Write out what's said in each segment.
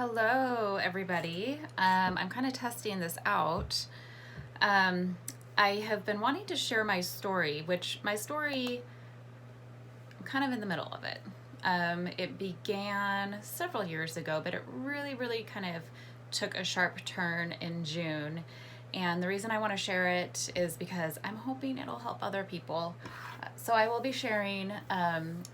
Hello, everybody. I'm kind of testing this out. I have been wanting to share my story, I'm kind of in the middle of it. It began several years ago, but it really kind of took a sharp turn in June. And the reason I want to share it is because I'm hoping it'll help other people. So I will be sharing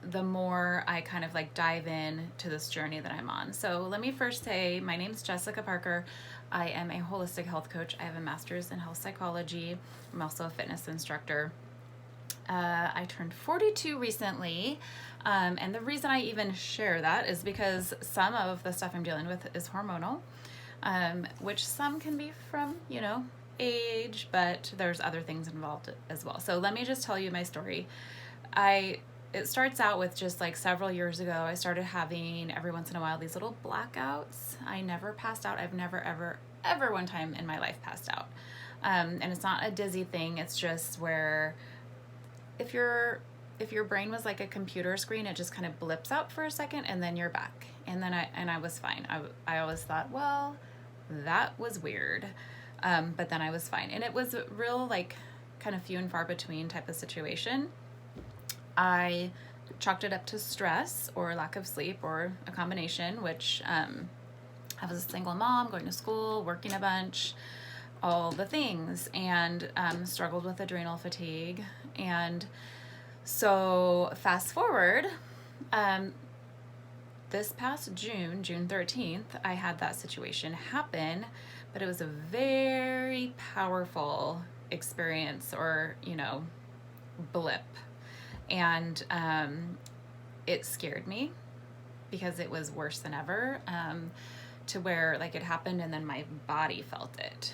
the more I kind of like dive in to this journey that I'm on. So let me first say my name's Jessica Parker. I am a holistic health coach. I have a master's in health psychology. I'm also a fitness instructor. I turned 42 recently, and the reason I even share that is because some of the stuff I'm dealing with is hormonal, which some can be from, age, but there's other things involved as well. So let me just tell you my story. It starts out with just like several years ago, I started having every once in a while these little blackouts. I never passed out. I've never, ever one time in my life passed out. And it's not a dizzy thing. It's just where if your brain was like a computer screen, it just kind of blips out for a second and then you're back. And then I was fine. I always thought, well, that was weird. But then I was fine. And it was a real like kind of few and far between type of situation. I chalked it up to stress or lack of sleep or a combination, which I was a single mom, going to school, working a bunch, all the things, and struggled with adrenal fatigue. And so fast forward, this past June 13th, I had that situation happen, but it was a very powerful experience or, blip. And it scared me because it was worse than ever, to where like it happened and then my body felt it.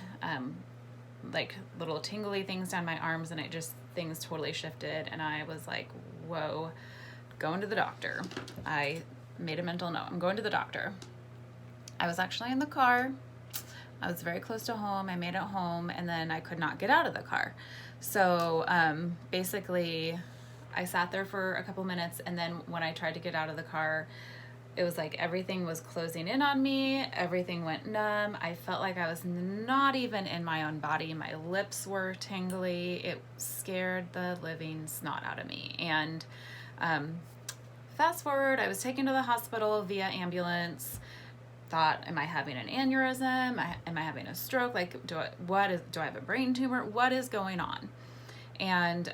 Like little tingly things down my arms, and things totally shifted, and I was like, whoa, going to the doctor. I made a mental note, I'm going to the doctor. I was actually in the car. I was very close to home. I made it home, and then I could not get out of the car. So basically I sat there for a couple minutes, and then when I tried to get out of the car, it was like everything was closing in on me. Everything went numb. I felt like I was not even in my own body. My lips were tingly. It scared the living snot out of me. And fast forward, I was taken to the hospital via ambulance. Thought, am I having an aneurysm? Am I having a stroke? Like, do I have a brain tumor? What is going on? And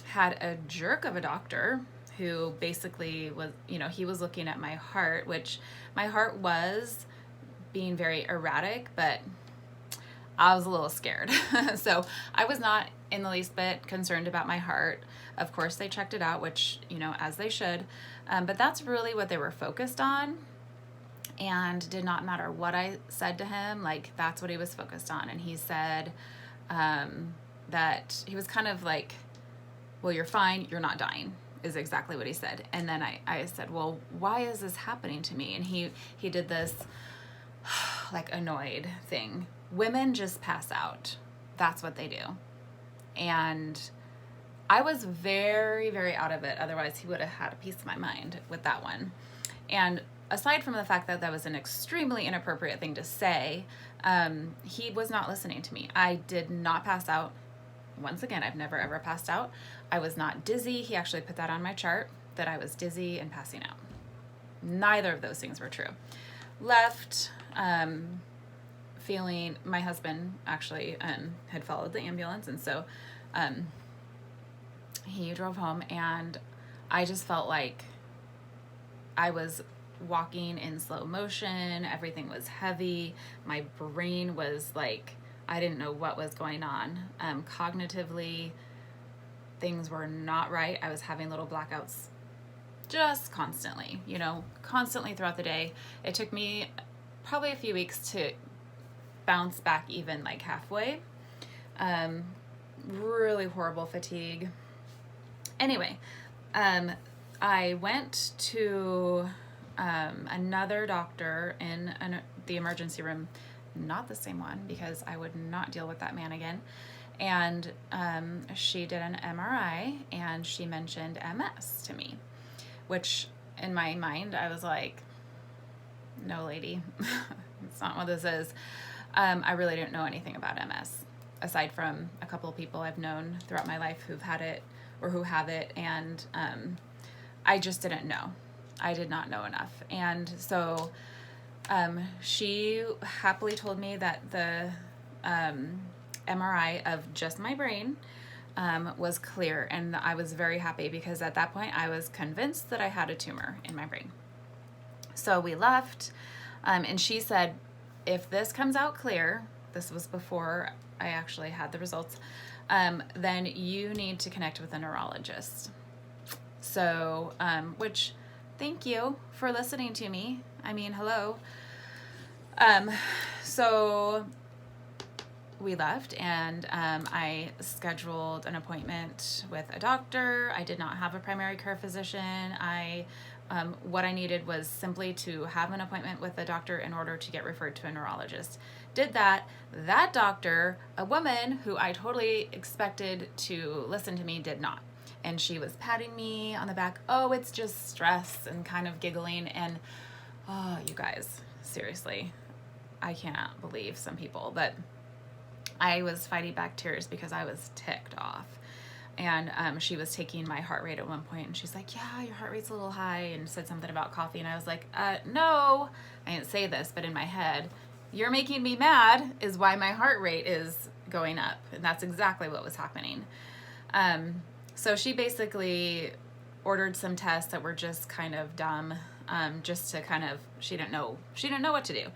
had a jerk of a doctor who basically was, he was looking at my heart, which my heart was being very erratic, but I was a little scared. So I was not in the least bit concerned about my heart. Of course, they checked it out, which, as they should. But that's really what they were focused on. And did not matter what I said to him, like that's what he was focused on. And he said that he was kind of like, well, you're fine, you're not dying, is exactly what he said. And then I said, well, why is this happening to me? And he did this like annoyed thing. Women just pass out. That's what they do. And I was very out of it. Otherwise, he would have had a piece of my mind with that one. And aside from the fact that that was an extremely inappropriate thing to say, he was not listening to me. I did not pass out. Once again, I've never ever passed out. I was not dizzy. He actually put that on my chart, that I was dizzy and passing out. Neither of those things were true. Left feeling, my husband actually had followed the ambulance, and so he drove home, and I just felt like I was walking in slow motion. Everything was heavy. My brain was like, I didn't know what was going on. Cognitively, things were not right. I was having little blackouts just constantly, constantly throughout the day. It took me probably a few weeks to bounce back even like halfway. Really horrible fatigue. Anyway, I went to another doctor in the emergency room, not the same one, because I would not deal with that man again. And she did an MRI, and she mentioned MS to me, which in my mind, I was like, no lady, it's not what this is. I really didn't know anything about MS, aside from a couple of people I've known throughout my life who've had it or who have it, and I just didn't know. I did not know enough. And so she happily told me that the MRI of just my brain was clear, and I was very happy because at that point I was convinced that I had a tumor in my brain. So we left, and she said, if this comes out clear, this was before I actually had the results, then you need to connect with a neurologist. So, which, thank you for listening to me. I mean, hello. So we left, and I scheduled an appointment with a doctor. I did not have a primary care physician. What I needed was simply to have an appointment with a doctor in order to get referred to a neurologist. Did that. That doctor, a woman who I totally expected to listen to me, did not. And she was patting me on the back. Oh, it's just stress, and kind of giggling. And oh, you guys, seriously, I cannot believe some people, but I was fighting back tears because I was ticked off. And she was taking my heart rate at one point, and she's like, yeah, your heart rate's a little high, and said something about coffee. And I was like, no, I didn't say this, but in my head, you're making me mad is why my heart rate is going up. And that's exactly what was happening. So she basically ordered some tests that were just kind of dumb, just to kind of, she didn't know what to do.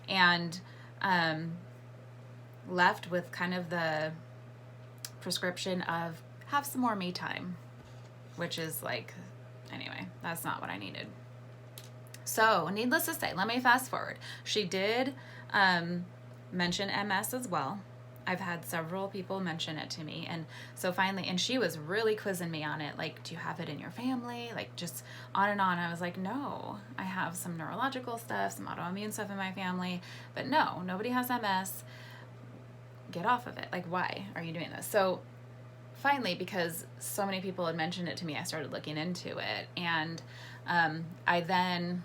And left with kind of the prescription of have some more me time, which is like, anyway, that's not what I needed. So needless to say, let me fast forward. She did mention MS as well. I've had several people mention it to me. And so finally, and she was really quizzing me on it. Like, do you have it in your family? Like, just on and on. I was like, no, I have some neurological stuff, some autoimmune stuff in my family, but no, nobody has MS. Get off of it. Like, why are you doing this? So finally, because so many people had mentioned it to me, I started looking into it. And I then,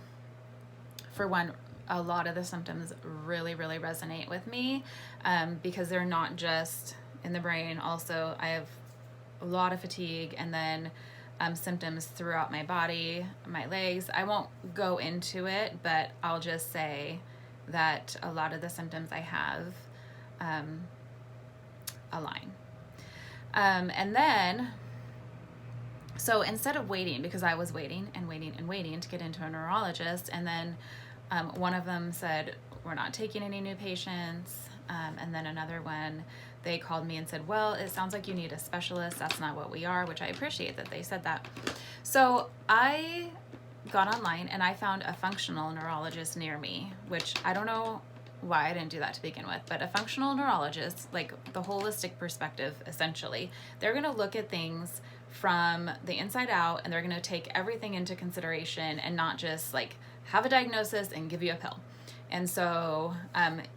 for one, a lot of the symptoms really, really resonate with me, because they're not just in the brain. Also, I have a lot of fatigue, and then symptoms throughout my body, my legs. I won't go into it, but I'll just say that a lot of the symptoms I have align. And then, so instead of waiting, because I was waiting and waiting and waiting to get into a neurologist, and then one of them said, we're not taking any new patients. And then another one, they called me and said, well, it sounds like you need a specialist. That's not what we are, which I appreciate that they said that. So I got online and I found a functional neurologist near me, which I don't know why I didn't do that to begin with, but a functional neurologist, like the holistic perspective, essentially, they're going to look at things from the inside out, and they're going to take everything into consideration and not just like have a diagnosis and give you a pill. And so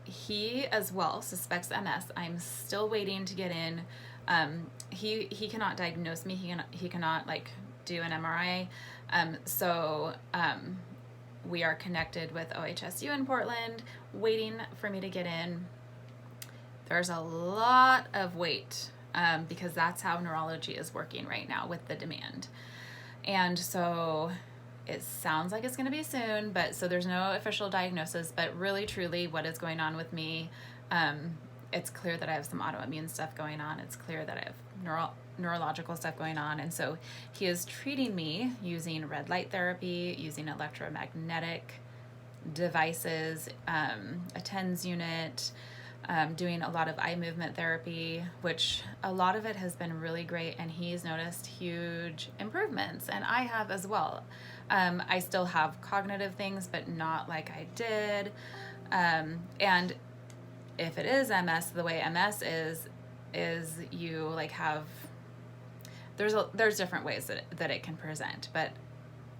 he as well suspects MS. I'm still waiting to get in. He cannot diagnose me. He cannot like do an MRI. So we are connected with OHSU in Portland, waiting for me to get in. There's a lot of wait, because that's how neurology is working right now with the demand. And so it sounds like it's going to be soon, but so there's no official diagnosis, but really truly what is going on with me, it's clear that I have some autoimmune stuff going on. It's clear that I have neurological stuff going on. And so he is treating me using red light therapy, using electromagnetic devices, a TENS unit, doing a lot of eye movement therapy, which a lot of it has been really great. And he's noticed huge improvements, and I have as well. I still have cognitive things, but not like I did. And if it is MS, the way MS is you like have, there's different ways that it can present, but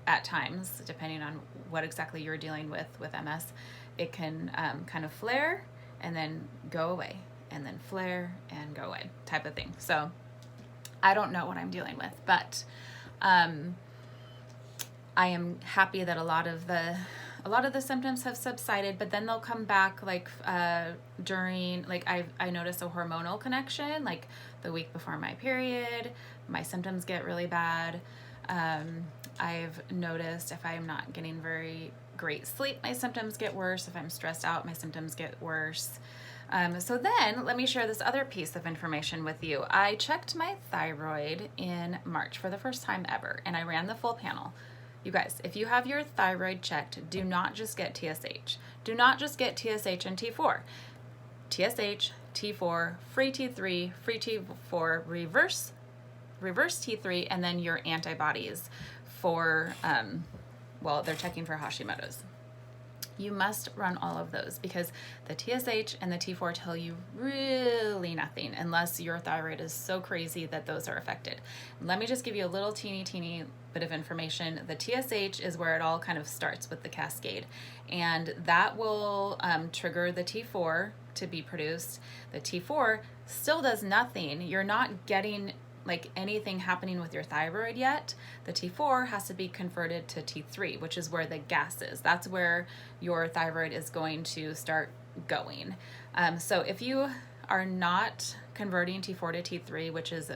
at times, depending on what exactly you're dealing with MS, it can kind of flare and then go away, and then flare and go away type of thing. So I don't know what I'm dealing with, but I am happy that a lot of the a lot of the symptoms have subsided, but then they'll come back like during, like I notice a hormonal connection, like the week before my period, my symptoms get really bad. I've noticed if I'm not getting very great sleep, my symptoms get worse. If I'm stressed out, my symptoms get worse. So then let me share this other piece of information with you. I checked my thyroid in March for the first time ever, and I ran the full panel. You guys, if you have your thyroid checked, do not just get TSH. Do not just get TSH and T4. TSH, T4, free T3, free T4, reverse T3, and then your antibodies for, well, they're checking for Hashimoto's. You must run all of those because the TSH and the T4 tell you really nothing unless your thyroid is so crazy that those are affected. Let me just give you a little teeny bit of information. The TSH is where it all kind of starts with the cascade, and that will trigger the T4 to be produced. The T4 still does nothing. You're not getting like anything happening with your thyroid yet. The T4 has to be converted to T3, which is where the gas is. That's where your thyroid is going to start going. So if you are not converting T4 to T3, which is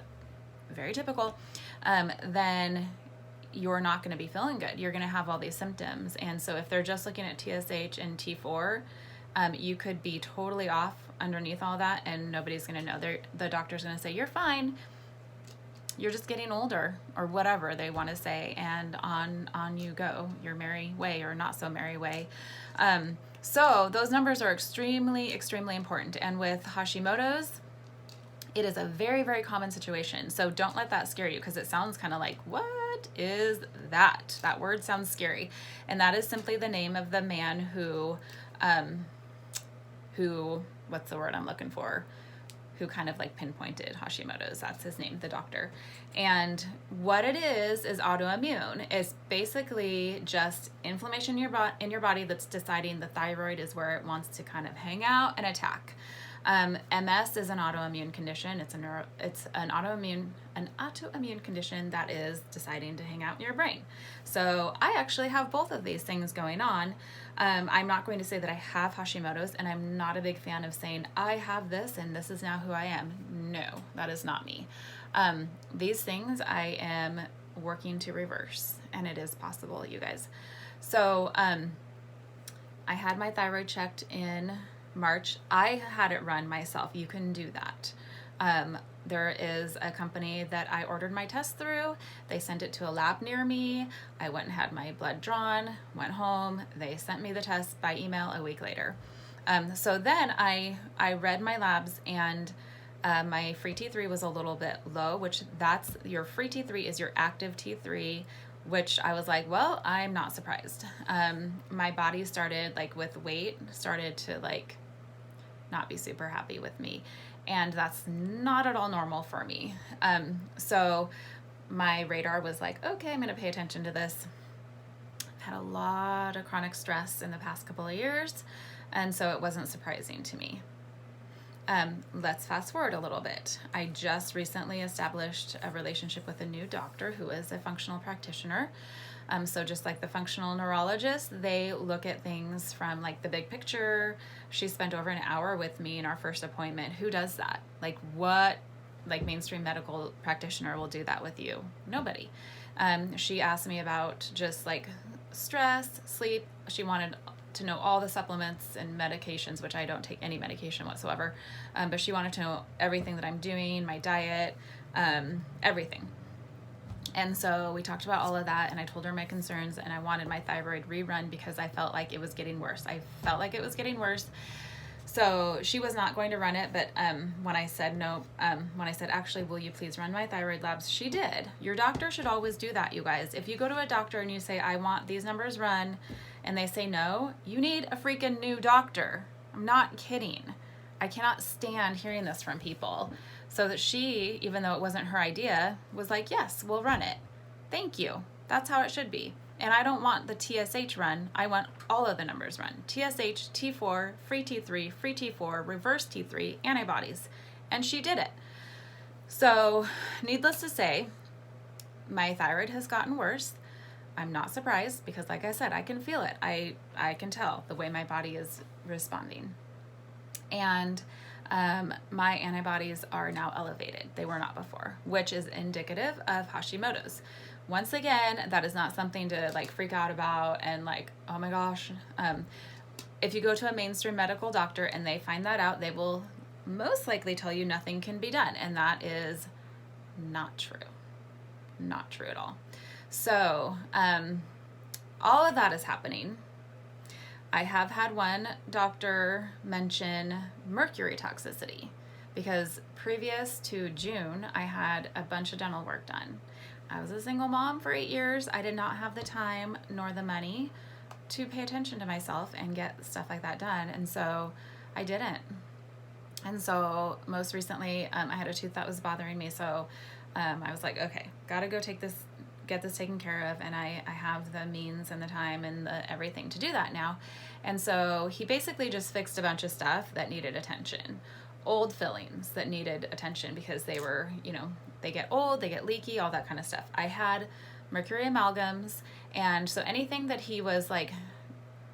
very typical, then you're not going to be feeling good. You're going to have all these symptoms. And so if they're just looking at TSH and T4, you could be totally off underneath all that and nobody's going to know. The doctor's going to say, you're fine. You're just getting older, or whatever they want to say, and on you go, your merry way or not so merry way. So those numbers are extremely important. And with Hashimoto's, it is a very, very common situation. So don't let that scare you, because it sounds kind of like, what is that? That word sounds scary. And that is simply the name of the man who, what's the word I'm looking for? Who kind of like pinpointed Hashimoto's. That's his name, the doctor. And what it is autoimmune. It's basically just inflammation in your body that's deciding the thyroid is where it wants to kind of hang out and attack. MS is an autoimmune condition. It's an autoimmune condition that is deciding to hang out in your brain. So I actually have both of these things going on. I'm not going to say that I have Hashimoto's, and I'm not a big fan of saying I have this and this is now who I am. No, that is not me. These things I am working to reverse, and it is possible, you guys. So I had my thyroid checked in March. I had it run myself. You can do that. There is a company that I ordered my test through. They sent it to a lab near me. I went and had my blood drawn, went home. They sent me the test by email a week later. So then I read my labs, and my free T3 was a little bit low, which that's your free T3 is your active T3, which I was like, well, I'm not surprised. My body started like with weight, started to like not be super happy with me. And that's not at all normal for me. So my radar was like, okay, I'm going to pay attention to this. I've had a lot of chronic stress in the past couple of years, and so it wasn't surprising to me. Let's fast forward a little bit. I just recently established a relationship with a new doctor who is a functional practitioner. So just like the functional neurologist, they look at things from like the big picture. She spent over an hour with me in our first appointment. Who does that? Like what, like mainstream medical practitioner will do that with you? Nobody. She asked me about just like stress, sleep. She wanted to know all the supplements and medications, which I don't take any medication whatsoever. But she wanted to know everything that I'm doing, my diet, everything. And so we talked about all of that, and I told her my concerns, and I wanted my thyroid rerun because I felt like it was getting worse. So she was not going to run it, but when I said no, when I said, actually, will you please run my thyroid labs? She did. Your doctor should always do that, you guys. If you go to a doctor and you say, I want these numbers run, and they say no, you need a freaking new doctor. I'm not kidding. I cannot stand hearing this from people. So that she, even though it wasn't her idea, was like, yes, we'll run it. Thank you. That's how it should be. And I don't want the TSH run. I want all of the numbers run. TSH, T4, free T3, free T4, reverse T3, antibodies. And she did it. So needless to say, my thyroid has gotten worse. I'm not surprised because, like I said, I can feel it. I can tell the way my body is responding. And my antibodies are now elevated. They were not before, which is indicative of Hashimoto's. Once again, that is not something to like freak out about and like, oh my gosh. If you go to a mainstream medical doctor and they find that out, they will most likely tell you nothing can be done. And that is not true. Not true at all. So all of that is happening. I have had one doctor mention mercury toxicity because previous to June, I had a bunch of dental work done. I was a single mom for 8 years. I did not have the time nor the money to pay attention to myself and get stuff like that done. And so I didn't. And so most recently, I had a tooth that was bothering me. So I was like, okay, gotta go get this taken care of. And I have the means and the time and the everything to do that now. And so he basically just fixed a bunch of stuff that needed attention. Old fillings that needed attention because they were, they get old, they get leaky, all that kind of stuff. I had mercury amalgams. And so anything that he was like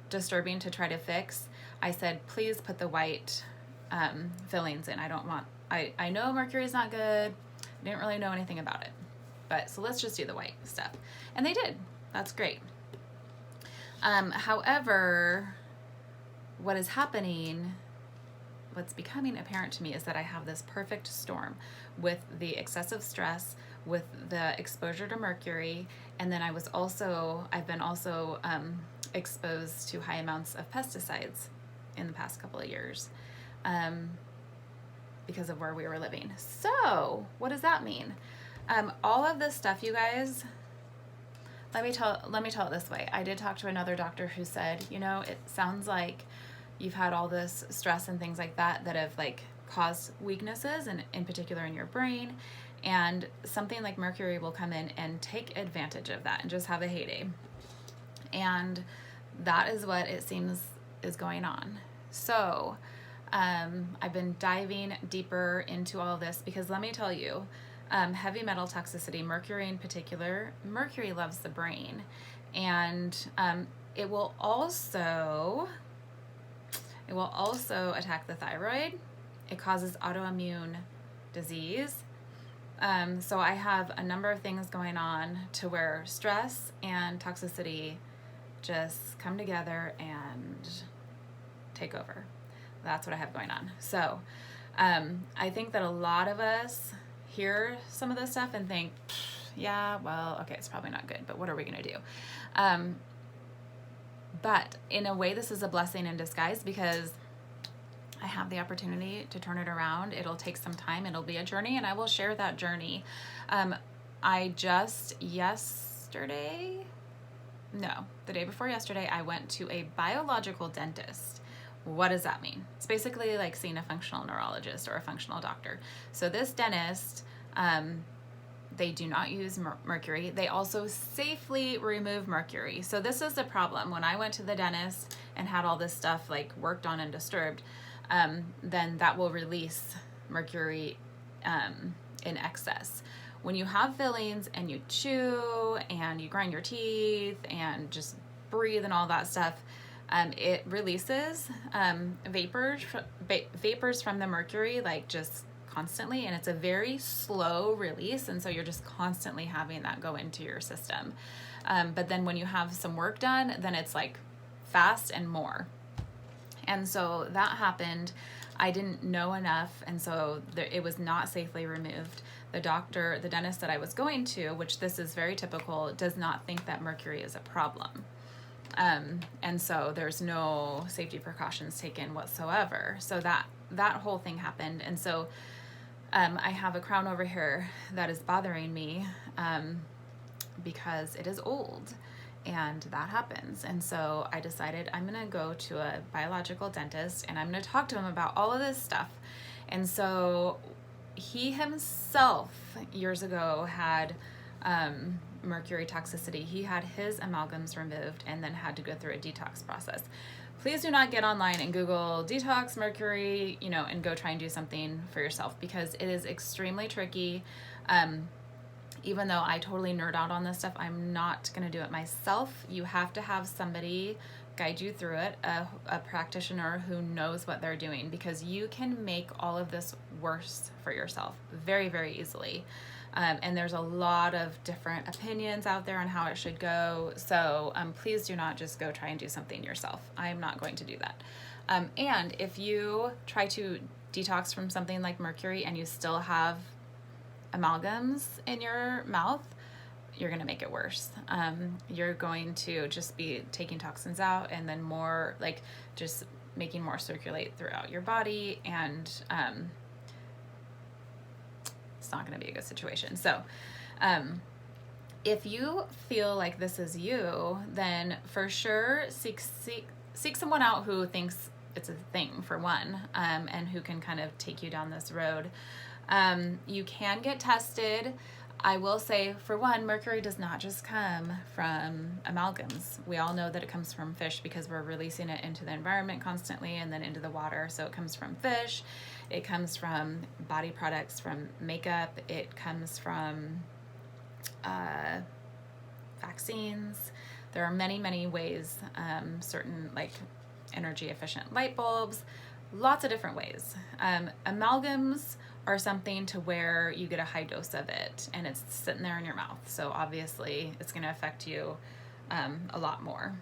disturbing to try to fix, I said, please put the white fillings in. I know mercury is not good. I didn't really know anything about it. But so let's just do the white stuff. And they did. That's great. However, what is happening, what's becoming apparent to me is that I have this perfect storm with the excessive stress, with the exposure to mercury, and then I've been also exposed to high amounts of pesticides in the past couple of years because of where we were living. So what does that mean? All of this stuff, you guys, let me tell it this way. I did talk to another doctor who said, it sounds like you've had all this stress and things like that have like caused weaknesses, and in particular in your brain, and something like mercury will come in and take advantage of that and just have a heyday. And that is what it seems is going on. So I've been diving deeper into all of this because let me tell you, heavy metal toxicity, mercury in particular, mercury loves the brain, and it will also attack the thyroid. It causes autoimmune disease. So I have a number of things going on to where stress and toxicity just come together and take over. That's what I have going on. So I think that a lot of us hear some of this stuff and think, yeah, well, okay, it's probably not good, but what are we going to do? But in a way, this is a blessing in disguise because I have the opportunity to turn it around. It'll take some time. It'll be a journey, and I will share that journey. The day before yesterday, I went to a biological dentist. What does that mean? It's basically like seeing a functional neurologist or a functional doctor. So this dentist, they do not use mercury. They also safely remove mercury. So this is the problem. When I went to the dentist and had all this stuff like worked on and disturbed, then that will release mercury in excess. When you have fillings and you chew and you grind your teeth and just breathe and all that stuff, it releases vapors from the mercury, like just constantly, and it's a very slow release, and so you're just constantly having that go into your system. But then when you have some work done, then it's like fast and more. And so that happened. I didn't know enough, and so it was not safely removed. The dentist that I was going to, which this is very typical, does not think that mercury is a problem. And so there's no safety precautions taken whatsoever. So that whole thing happened. And so I have a crown over here that is bothering me because it is old, and that happens. And so I decided I'm going to go to a biological dentist and I'm going to talk to him about all of this stuff. And so he himself years ago had mercury toxicity. He had his amalgams removed and then had to go through a detox process. Please do not get online and Google detox mercury, and go try and do something for yourself because it is extremely tricky. even though I totally nerd out on this stuff, I'm not going to do it myself. You have to have somebody guide you through it, a practitioner who knows what they're doing, because you can make all of this worse for yourself very, very easily. And there's a lot of different opinions out there on how it should go. So please do not just go try and do something yourself. I'm not going to do that. And if you try to detox from something like mercury and you still have amalgams in your mouth, you're going to make it worse. You're going to just be taking toxins out and then more, like, just making more circulate throughout your body, and it's not going to be a good situation. So if you feel like this is you, then for sure seek someone out who thinks it's a thing, for one, and who can kind of take you down this road. You can get tested. I will say, for one, mercury does not just come from amalgams. We all know that it comes from fish because we're releasing it into the environment constantly and then into the water. So it comes from fish. It comes from body products, from makeup. It comes from vaccines. There are many, many ways, certain like energy efficient light bulbs, lots of different ways. Amalgams are something to where you get a high dose of it and it's sitting there in your mouth. So obviously it's going to affect you a lot more.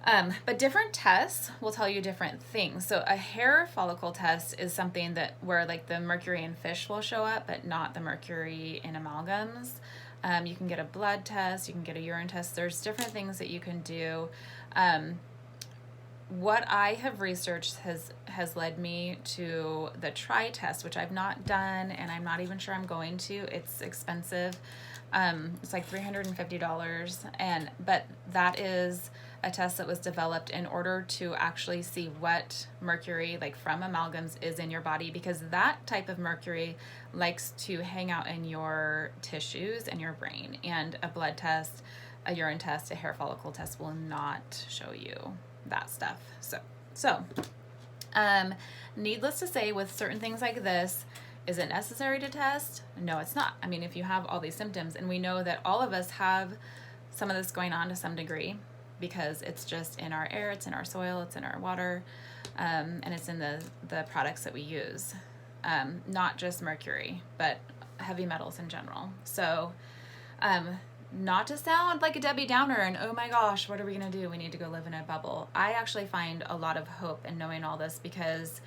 But different tests will tell you different things. So a hair follicle test is something that where like the mercury in fish will show up, but not the mercury in amalgams. You can get a blood test, you can get a urine test. There's different things that you can do. What I have researched has led me to the try test, which I've not done, and I'm not even sure I'm going to. It's expensive. It's like $350, but that is a test that was developed in order to actually see what mercury, like from amalgams, is in your body, because that type of mercury likes to hang out in your tissues and your brain, and a blood test, a urine test, a hair follicle test will not show you that stuff. So needless to say, with certain things like this, is it necessary to test? No, it's not. I mean, if you have all these symptoms, and we know that all of us have some of this going on to some degree, because it's just in our air, it's in our soil, it's in our water, and it's in the products that we use. Not just mercury, but heavy metals in general. So not to sound like a Debbie Downer and, oh my gosh, what are we going to do? We need to go live in a bubble. I actually find a lot of hope in knowing all this because,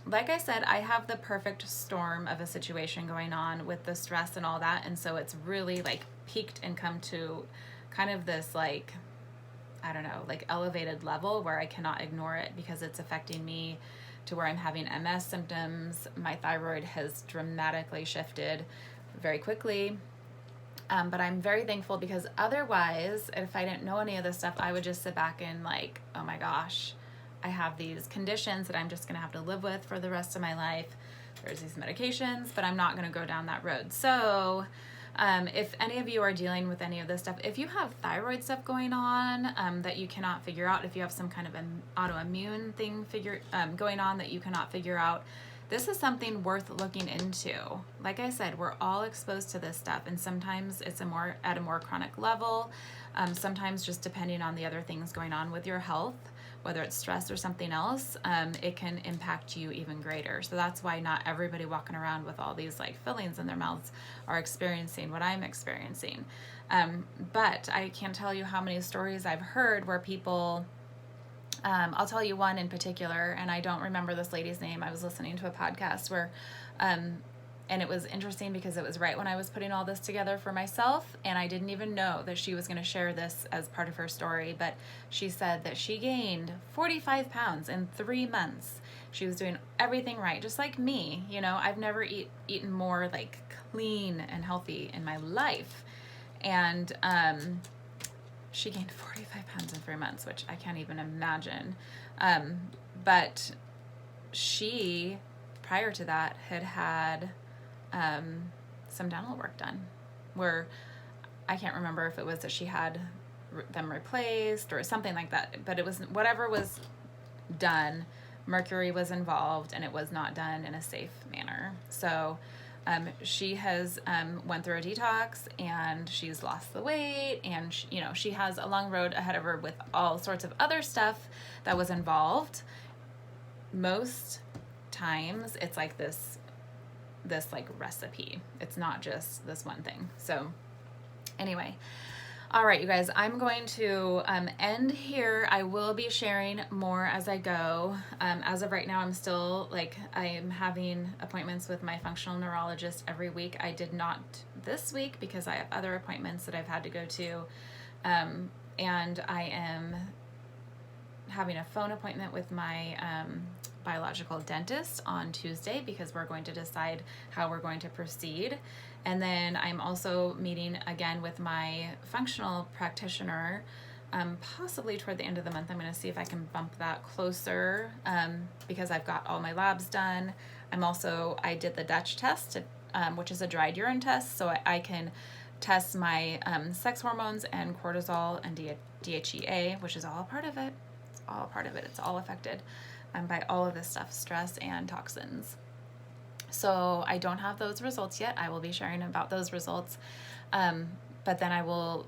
like I said, I have the perfect storm of a situation going on with the stress and all that. And so it's really like peaked and come to kind of this like, I don't know, like elevated level where I cannot ignore it because it's affecting me to where I'm having MS symptoms. My thyroid has dramatically shifted very quickly. But I'm very thankful because otherwise, if I didn't know any of this stuff, I would just sit back and like, oh my gosh, I have these conditions that I'm just going to have to live with for the rest of my life. There's these medications, but I'm not going to go down that road. So if any of you are dealing with any of this stuff, if you have thyroid stuff going on that you cannot figure out, if you have some kind of an autoimmune thing going on that you cannot figure out, this is something worth looking into. Like I said, we're all exposed to this stuff, and sometimes it's at a more chronic level. Sometimes just depending on the other things going on with your health, whether it's stress or something else, it can impact you even greater. So that's why not everybody walking around with all these like fillings in their mouths are experiencing what I'm experiencing. But I can't tell you how many stories I've heard where people, I'll tell you one in particular, and I don't remember this lady's name. I was listening to a podcast where, and it was interesting because it was right when I was putting all this together for myself, and I didn't even know that she was going to share this as part of her story, but she said that she gained 45 pounds in 3 months. She was doing everything right, just like me. You know, I've never eaten more like clean and healthy in my life, and she gained 45 pounds in 3 months, which I can't even imagine. But she, prior to that, had some dental work done, where I can't remember if it was that she had them replaced or something like that, but it was whatever was done, mercury was involved, and it was not done in a safe manner. So She has went through a detox, and she's lost the weight, and she has a long road ahead of her with all sorts of other stuff that was involved. Most times it's like this like recipe. It's not just this one thing. So anyway, all right, you guys, I'm going to end here. I will be sharing more as I go. As of right now, I'm still I am having appointments with my functional neurologist every week. I did not this week because I have other appointments that I've had to go to. And I am having a phone appointment with my biological dentist on Tuesday because we're going to decide how we're going to proceed. And then I'm also meeting again with my functional practitioner, possibly toward the end of the month. I'm going to see if I can bump that closer because I've got all my labs done. I did the Dutch test, which is a dried urine test, so I can test my sex hormones and cortisol and DHEA, which is all a part of it. It's all a part of it. It's all affected by all of this stuff, stress and toxins. So I don't have those results yet. I will be sharing about those results. But then I will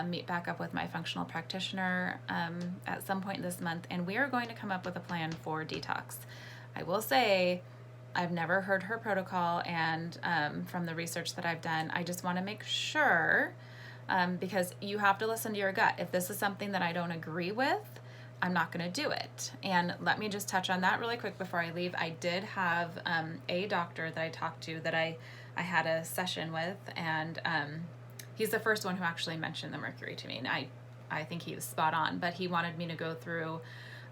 meet back up with my functional practitioner at some point this month, and we are going to come up with a plan for detox. I will say I've never heard her protocol, and from the research that I've done, I just want to make sure, because you have to listen to your gut. If this is something that I don't agree with, I'm not going to do it. And let me just touch on that really quick before I leave. I did have a doctor that I talked to that I had a session with, and he's the first one who actually mentioned the mercury to me, and I think he was spot on, but he wanted me to go through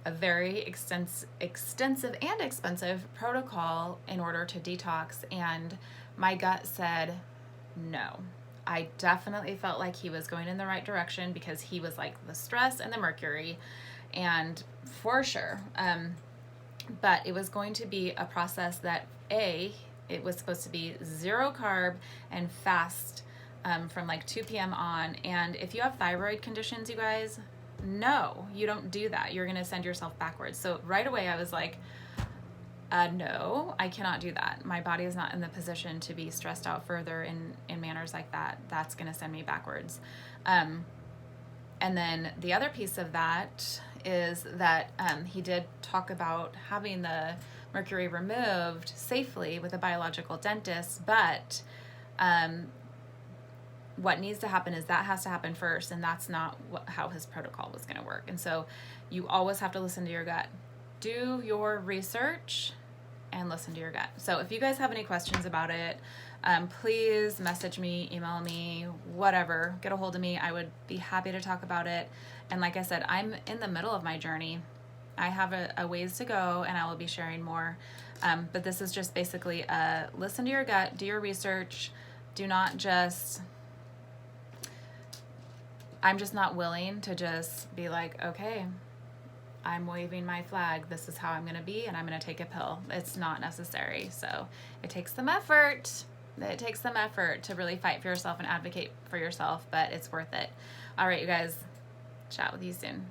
a very extensive and expensive protocol in order to detox, and my gut said no. I definitely felt like he was going in the right direction because he was like the stress and the mercury, and for sure. But it was going to be a process that it was supposed to be 0 carb and fast from like 2 p.m. on. And if you have thyroid conditions, you guys, no, you don't do that. You're going to send yourself backwards. So right away I was like, no, I cannot do that. My body is not in the position to be stressed out further in manners like that. That's going to send me backwards. And then the other piece of that is that he did talk about having the mercury removed safely with a biological dentist, but what needs to happen is that has to happen first, and that's not how his protocol was going to work. And so you always have to listen to your gut. Do your research and listen to your gut. So if you guys have any questions about it, please message me, email me, whatever, get a hold of me. I would be happy to talk about it. And like I said, I'm in the middle of my journey. I have a ways to go, and I will be sharing more. But this is just basically listen to your gut, do your research. Do not just, I'm just not willing to just be like, okay, I'm waving my flag. This is how I'm going to be, and I'm going to take a pill. It's not necessary. So it takes some effort. It takes some effort to really fight for yourself and advocate for yourself, but it's worth it. All right, you guys, chat with you soon.